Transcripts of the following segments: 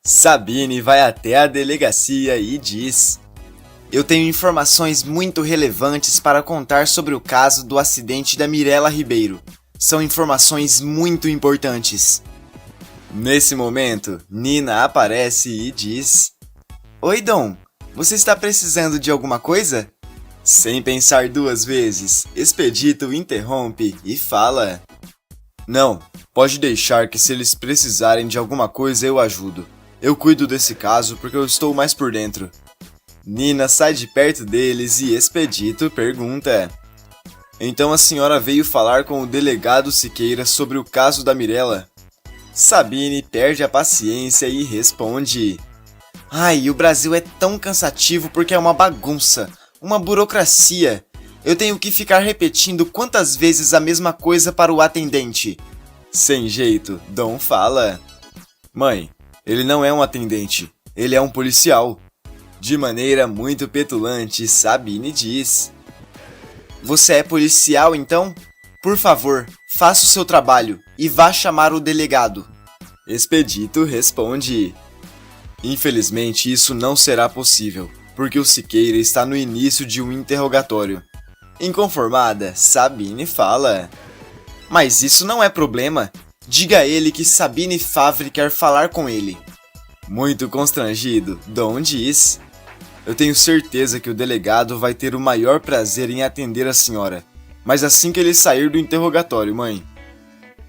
Sabine vai até a delegacia e diz: Eu tenho informações muito relevantes para contar sobre o caso do acidente da Mirella Ribeiro. São informações muito importantes. Nesse momento, Nina aparece e diz: Oi, Dom. Você está precisando de alguma coisa? Sem pensar duas vezes, Expedito interrompe e fala: Não, pode deixar que se eles precisarem de alguma coisa eu ajudo. Eu cuido desse caso porque eu estou mais por dentro. Nina sai de perto deles e Expedito pergunta: Então a senhora veio falar com o delegado Siqueira sobre o caso da Mirella? Sabine perde a paciência e responde: Ai, o Brasil é tão cansativo porque é uma bagunça, uma burocracia. Eu tenho que ficar repetindo quantas vezes a mesma coisa para o atendente. Sem jeito, Dom fala: Mãe, ele não é um atendente, ele é um policial. De maneira muito petulante, Sabine diz: Você é policial então? Por favor, faça o seu trabalho e vá chamar o delegado. Expedito responde: Infelizmente isso não será possível, porque o Siqueira está no início de um interrogatório. Inconformada, Sabine fala: Mas isso não é problema. Diga a ele que Sabine Favre quer falar com ele. Muito constrangido, Dom diz: Eu tenho certeza que o delegado vai ter o maior prazer em atender a senhora, mas assim que ele sair do interrogatório, mãe.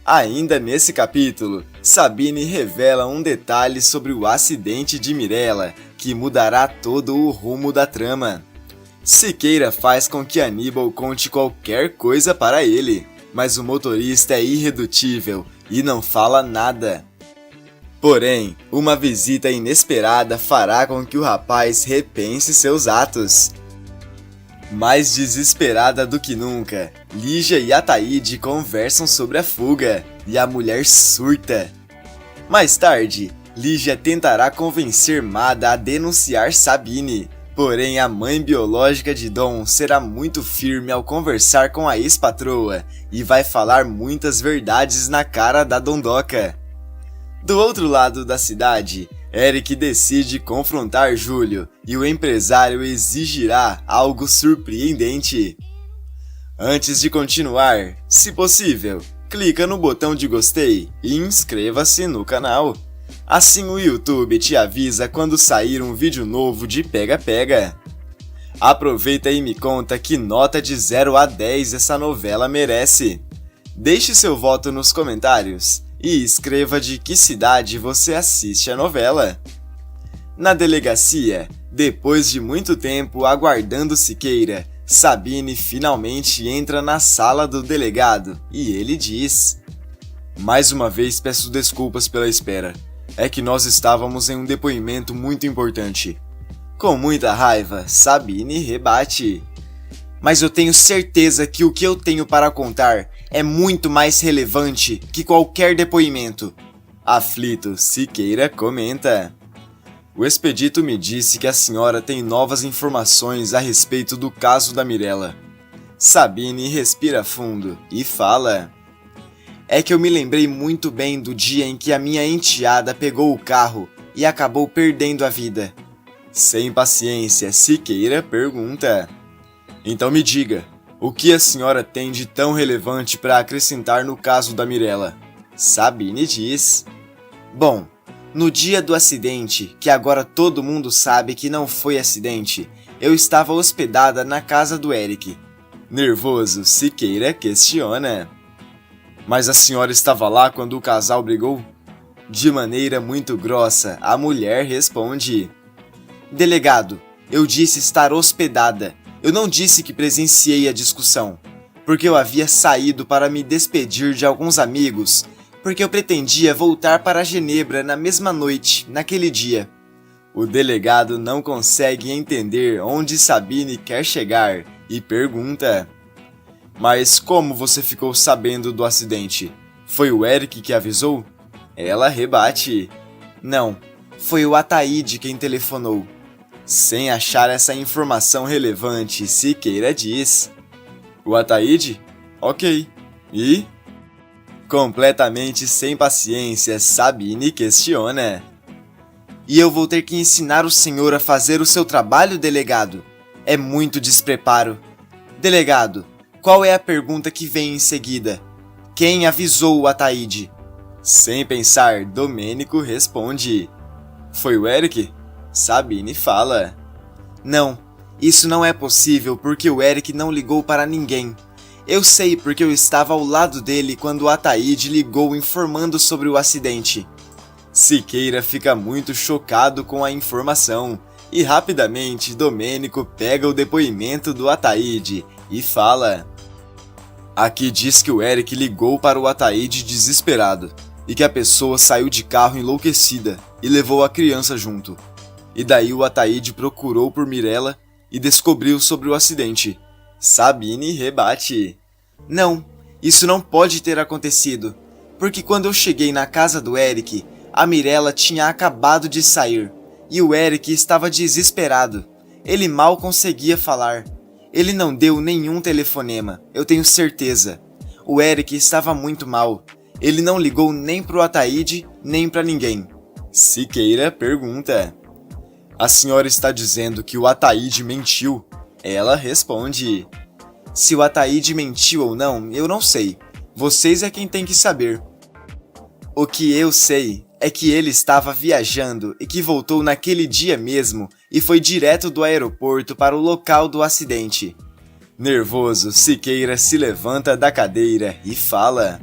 Ainda nesse capítulo, Sabine revela um detalhe sobre o acidente de Mirella, que mudará todo o rumo da trama. Siqueira faz com que Aníbal conte qualquer coisa para ele, mas o motorista é irredutível e não fala nada. Porém, uma visita inesperada fará com que o rapaz repense seus atos. Mais desesperada do que nunca, Lígia e Ataíde conversam sobre a fuga, e a mulher surta. Mais tarde, Lígia tentará convencer Mada a denunciar Sabine, porém a mãe biológica de Dom será muito firme ao conversar com a ex-patroa e vai falar muitas verdades na cara da Dondoca. Do outro lado da cidade, Eric decide confrontar Júlio e o empresário exigirá algo surpreendente. Antes de continuar, se possível, clica no botão de gostei e inscreva-se no canal. Assim o YouTube te avisa quando sair um vídeo novo de Pega Pega. Aproveita e me conta que nota de 0 a 10 essa novela merece. Deixe seu voto nos comentários e escreva de que cidade você assiste a novela. Na delegacia, depois de muito tempo aguardando Siqueira, Sabine finalmente entra na sala do delegado e ele diz: Mais uma vez peço desculpas pela espera. É que nós estávamos em um depoimento muito importante. Com muita raiva, Sabine rebate: Mas eu tenho certeza que o que eu tenho para contar é muito mais relevante que qualquer depoimento. Aflito, Siqueira comenta: O Expedito me disse que a senhora tem novas informações a respeito do caso da Mirella. Sabine respira fundo e fala: É que eu me lembrei muito bem do dia em que a minha enteada pegou o carro e acabou perdendo a vida. Sem paciência, Siqueira pergunta: Então me diga, o que a senhora tem de tão relevante para acrescentar no caso da Mirella? Sabine diz: Bom, no dia do acidente, que agora todo mundo sabe que não foi acidente, eu estava hospedada na casa do Eric. Nervoso, Siqueira questiona: Mas a senhora estava lá quando o casal brigou? De maneira muito grossa, a mulher responde: Delegado, eu disse estar hospedada. Eu não disse que presenciei a discussão, porque eu havia saído para me despedir de alguns amigos, porque eu pretendia voltar para Genebra na mesma noite, naquele dia. O delegado não consegue entender onde Sabine quer chegar e pergunta: Mas como você ficou sabendo do acidente? Foi o Eric que avisou? Ela rebate: Não, foi o Ataíde quem telefonou. Sem achar essa informação relevante, Siqueira diz: O Ataíde? Ok. E? Completamente sem paciência, Sabine questiona: E eu vou ter que ensinar o senhor a fazer o seu trabalho, delegado. É muito despreparo. Delegado, qual é a pergunta que vem em seguida? Quem avisou o Ataíde? Sem pensar, Domênico responde. Foi o Eric? Sabine fala. Não, isso não é possível porque o Eric não ligou para ninguém. Eu sei porque eu estava ao lado dele quando o Ataíde ligou informando sobre o acidente. Siqueira fica muito chocado com a informação e rapidamente Domênico pega o depoimento do Ataíde e fala. Aqui diz que o Eric ligou para o Ataíde desesperado e que a pessoa saiu de carro enlouquecida e levou a criança junto. E daí o Ataíde procurou por Mirella e descobriu sobre o acidente. Sabine rebate. Não, isso não pode ter acontecido, porque quando eu cheguei na casa do Eric, a Mirella tinha acabado de sair e o Eric estava desesperado. Ele mal conseguia falar. Ele não deu nenhum telefonema, eu tenho certeza. O Eric estava muito mal. Ele não ligou nem pro Ataíde, nem pra ninguém. Siqueira pergunta. A senhora está dizendo que o Ataíde mentiu? Ela responde. Se o Ataíde mentiu ou não, eu não sei. Vocês é quem tem que saber. O que eu sei é que ele estava viajando e que voltou naquele dia mesmo e foi direto do aeroporto para o local do acidente. Nervoso, Siqueira se levanta da cadeira e fala.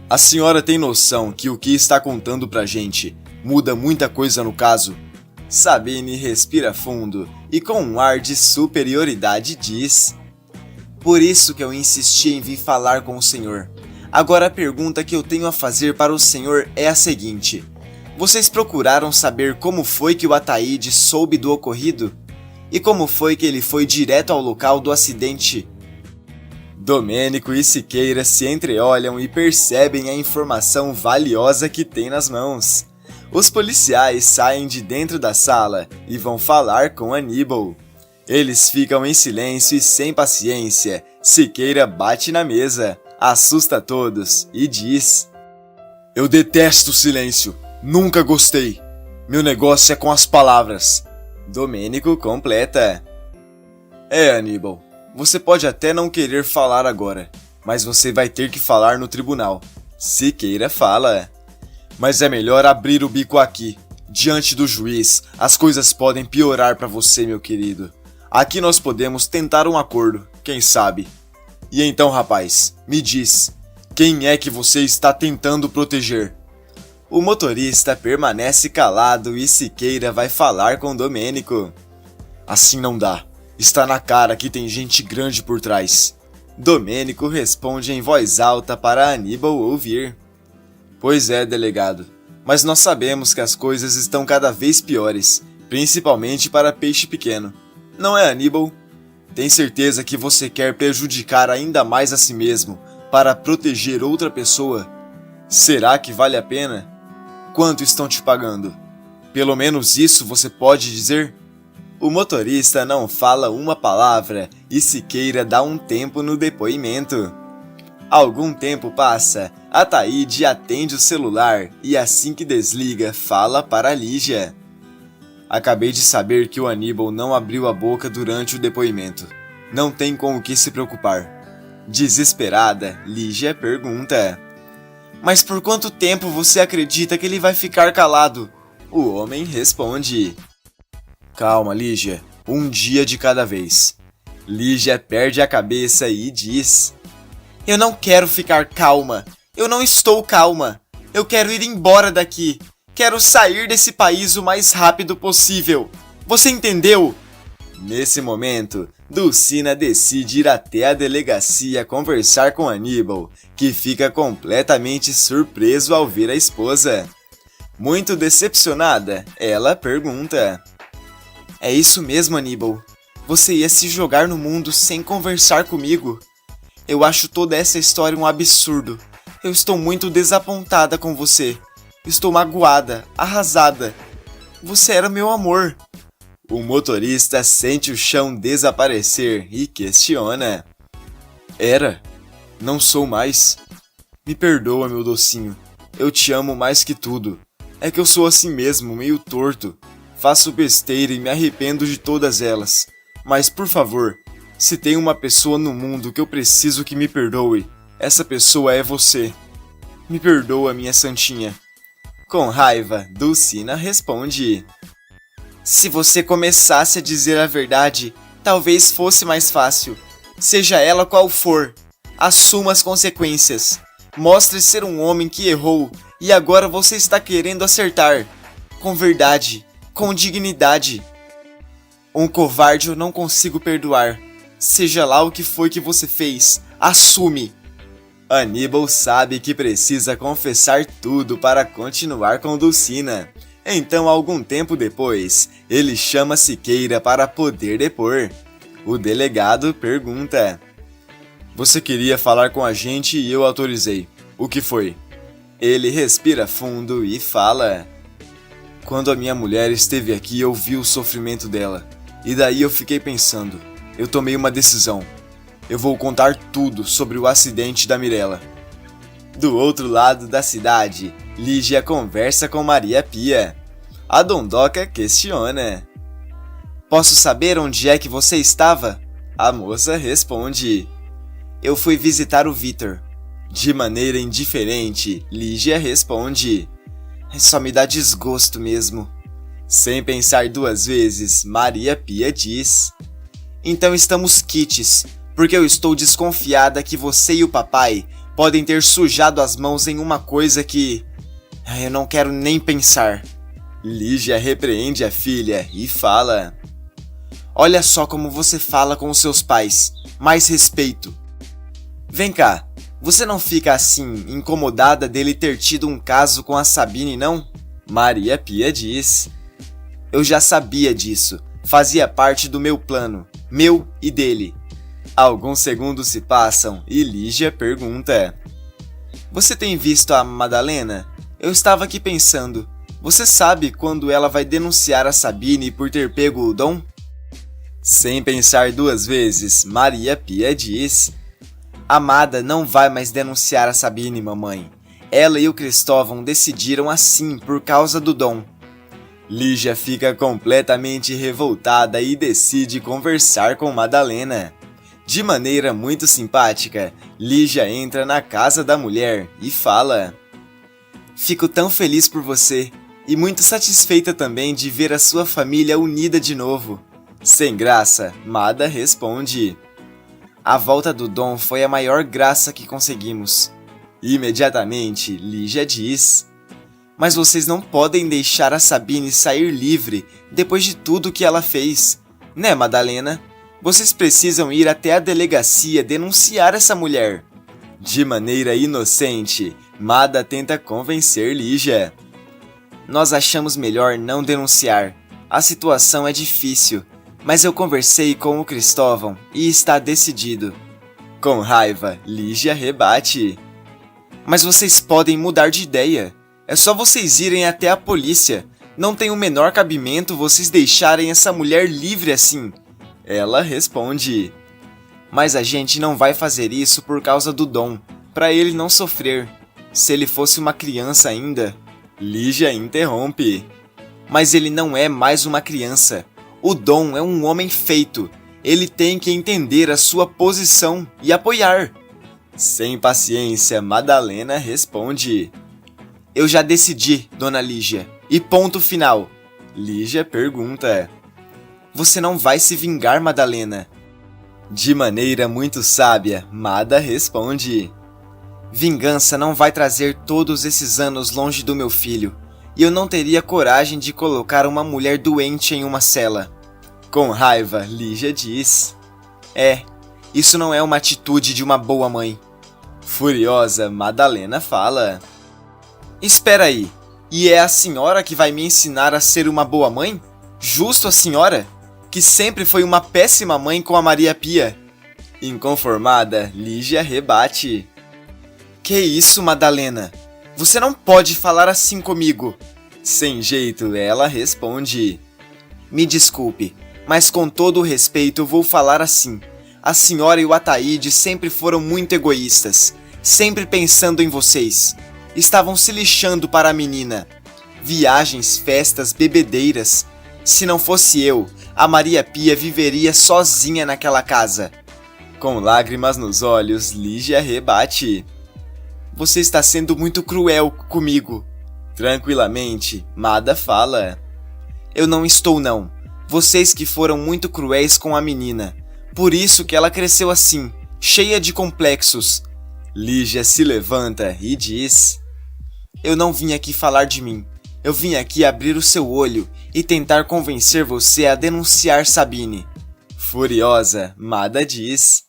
A senhora tem noção que o que está contando pra gente muda muita coisa no caso? Sabine respira fundo e com um ar de superioridade diz. Por isso que eu insisti em vir falar com o senhor. Agora a pergunta que eu tenho a fazer para o senhor é a seguinte. Vocês procuraram saber como foi que o Ataíde soube do ocorrido? E como foi que ele foi direto ao local do acidente? Domênico e Siqueira se entreolham e percebem a informação valiosa que tem nas mãos. Os policiais saem de dentro da sala e vão falar com Aníbal. Eles ficam em silêncio e sem paciência. Siqueira bate na mesa, assusta todos e diz. Eu detesto o silêncio. Nunca gostei. Meu negócio é com as palavras. Domênico completa. Aníbal, você pode até não querer falar agora, mas você vai ter que falar no tribunal. Siqueira fala. Mas é melhor abrir o bico aqui. Diante do juiz, as coisas podem piorar para você, meu querido. Aqui nós podemos tentar um acordo, quem sabe. E então, rapaz, me diz, quem é que você está tentando proteger? O motorista permanece calado e Siqueira vai falar com Domênico. Assim não dá. Está na cara que tem gente grande por trás. Domênico responde em voz alta para Aníbal ouvir. Pois é, delegado. Mas nós sabemos que as coisas estão cada vez piores, principalmente para peixe pequeno. Não é, Aníbal? Tem certeza que você quer prejudicar ainda mais a si mesmo para proteger outra pessoa? Será que vale a pena? Quanto estão te pagando? Pelo menos isso você pode dizer? O motorista não fala uma palavra e Siqueira dá um tempo no depoimento. Algum tempo passa, Ataíde atende o celular e assim que desliga, fala para Lígia. Acabei de saber que o Aníbal não abriu a boca durante o depoimento. Não tem com o que se preocupar. Desesperada, Lígia pergunta. Mas por quanto tempo você acredita que ele vai ficar calado? O homem responde. Calma, Lígia. Um dia de cada vez. Lígia perde a cabeça e diz. Eu não quero ficar calma. Eu não estou calma. Eu quero ir embora daqui. Quero sair desse país o mais rápido possível. Você entendeu? Nesse momento, Dulcina decide ir até a delegacia conversar com Aníbal, que fica completamente surpreso ao ver a esposa. Muito decepcionada, ela pergunta. É isso mesmo, Aníbal? Você ia se jogar no mundo sem conversar comigo? Eu acho toda essa história um absurdo. Eu estou muito desapontada com você. Estou magoada, arrasada. Você era meu amor. O motorista sente o chão desaparecer e questiona. Era? Não sou mais? Me perdoa, meu docinho. Eu te amo mais que tudo. É que eu sou assim mesmo, meio torto. Faço besteira e me arrependo de todas elas. Mas por favor, se tem uma pessoa no mundo que eu preciso que me perdoe, essa pessoa é você. Me perdoa, minha santinha. Com raiva, Dulcina responde: se você começasse a dizer a verdade, talvez fosse mais fácil. Seja ela qual for, assuma as consequências. Mostre ser um homem que errou e agora você está querendo acertar. Com verdade, com dignidade. Um covarde eu não consigo perdoar. Seja lá o que foi que você fez, assume. Aníbal sabe que precisa confessar tudo para continuar com Dulcina. Então, algum tempo depois, ele chama Siqueira para poder depor. O delegado pergunta: você queria falar com a gente e eu autorizei. O que foi? Ele respira fundo e fala: quando a minha mulher esteve aqui, eu vi o sofrimento dela. E daí eu fiquei pensando, eu tomei uma decisão. Eu vou contar tudo sobre o acidente da Mirella. Do outro lado da cidade, Lígia conversa com Maria Pia. A Dondoca questiona: posso saber onde é que você estava? A moça responde: eu fui visitar o Vitor. De maneira indiferente, Lígia responde: só me dá desgosto mesmo. Sem pensar duas vezes, Maria Pia diz: então estamos quites, porque eu estou desconfiada que você e o papai podem ter sujado as mãos em uma coisa que eu não quero nem pensar. Lígia repreende a filha e fala: olha só como você fala com os seus pais, mais respeito. Vem cá, você não fica assim incomodada dele ter tido um caso com a Sabine, não? Maria Pia diz: eu já sabia disso, fazia parte do meu plano, meu e dele. Alguns segundos se passam e Lígia pergunta: você tem visto a Madalena? Eu estava aqui pensando, você sabe quando ela vai denunciar a Sabine por ter pego o Dom? Sem pensar duas vezes, Maria Pia diz: Amada não vai mais denunciar a Sabine, mamãe. Ela e o Cristóvão decidiram assim por causa do Dom. Lígia fica completamente revoltada e decide conversar com Madalena. De maneira muito simpática, Lígia entra na casa da mulher e fala: fico tão feliz por você e muito satisfeita também de ver a sua família unida de novo. Sem graça, Mada responde: a volta do Dom foi a maior graça que conseguimos. Imediatamente, Lígia diz: mas vocês não podem deixar a Sabine sair livre depois de tudo que ela fez, né, Madalena? Vocês precisam ir até a delegacia denunciar essa mulher. De maneira inocente, Mada tenta convencer Lígia: nós achamos melhor não denunciar. A situação é difícil, mas eu conversei com o Cristóvão e está decidido. Com raiva, Lígia rebate: mas vocês podem mudar de ideia. É só vocês irem até a polícia. Não tem o menor cabimento vocês deixarem essa mulher livre assim. Ela responde: mas a gente não vai fazer isso por causa do Dom, para ele não sofrer. Se ele fosse uma criança ainda... Lígia interrompe: mas ele não é mais uma criança. O Dom é um homem feito. Ele tem que entender a sua posição e apoiar. Sem paciência, Madalena responde: eu já decidi, dona Lígia. E ponto final. Lígia pergunta: você não vai se vingar, Madalena? De maneira muito sábia, Mada responde: vingança não vai trazer todos esses anos longe do meu filho. E eu não teria coragem de colocar uma mulher doente em uma cela. Com raiva, Lígia diz: isso não é uma atitude de uma boa mãe. Furiosa, Madalena fala: espera aí, e é a senhora que vai me ensinar a ser uma boa mãe? Justo a senhora, que sempre foi uma péssima mãe com a Maria Pia. Inconformada, Lígia rebate: que isso, Madalena? Você não pode falar assim comigo. Sem jeito, ela responde: me desculpe, mas com todo o respeito vou falar assim. A senhora e o Ataíde sempre foram muito egoístas, sempre pensando em vocês. Estavam se lixando para a menina. Viagens, festas, bebedeiras. Se não fosse eu, a Maria Pia viveria sozinha naquela casa. Com lágrimas nos olhos, Lígia rebate. Você está sendo muito cruel comigo. Tranquilamente, Mada fala. Eu não estou não. Vocês que foram muito cruéis com a menina. Por isso que ela cresceu assim, cheia de complexos. Lígia se levanta e diz. Eu não vim aqui falar de mim. Eu vim aqui abrir o seu olho e tentar convencer você a denunciar Sabine. Furiosa, Mada diz.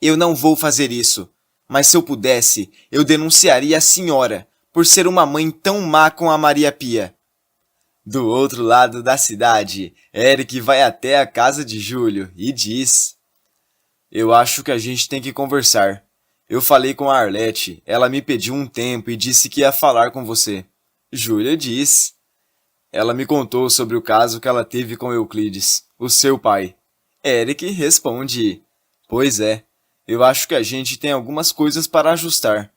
Eu não vou fazer isso, mas se eu pudesse, eu denunciaria a senhora por ser uma mãe tão má com a Maria Pia. Do outro lado da cidade, Eric vai até a casa de Júlio e diz. Eu acho que a gente tem que conversar. Eu falei com a Arlete, ela me pediu um tempo e disse que ia falar com você. Júlia diz. Ela me contou sobre o caso que ela teve com Euclides, o seu pai. Eric responde. Pois é, eu acho que a gente tem algumas coisas para ajustar.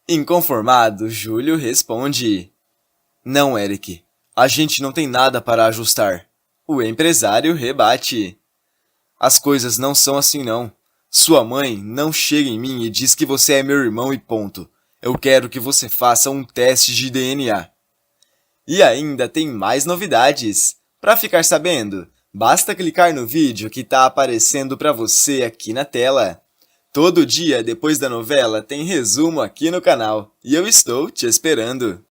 Inconformado, Júlio responde. Não, Eric, a gente não tem nada para ajustar. O empresário rebate. As coisas não são assim não. Sua mãe não chega em mim e diz que você é meu irmão e ponto. Eu quero que você faça um teste de DNA. E ainda tem mais novidades. Para ficar sabendo, basta clicar no vídeo que está aparecendo para você aqui na tela. Todo dia depois da novela tem resumo aqui no canal e eu estou te esperando.